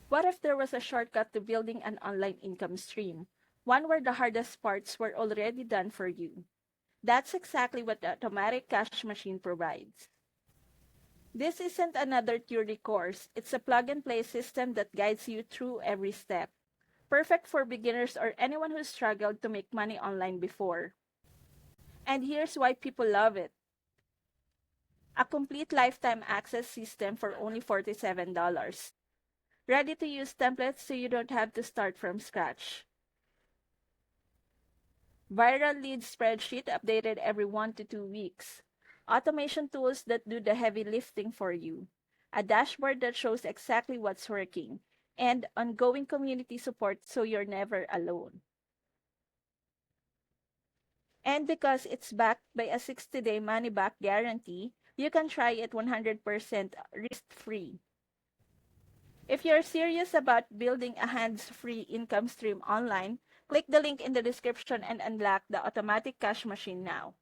What if there was a shortcut to building an online income stream? One where the hardest parts were already done for you. That's exactly what the automatic cash machine provides. This isn't another theory course, it's a plug and play system that guides you through every step. Perfect for beginners or anyone who struggled to make money online before. And here's why people love it: a complete lifetime access system for only $47. Ready to use templates so you don't have to start from scratch. Viral lead spreadsheet updated every 1 to 2 weeks. Automation tools that do the heavy lifting for you. A dashboard that shows exactly what's working. And ongoing community support so you're never alone. And because it's backed by a 60-day money back guarantee, you can try it 100% risk free. If you're serious about building a hands-free income stream online, click the link in the description and unlock the automatic cash machine now.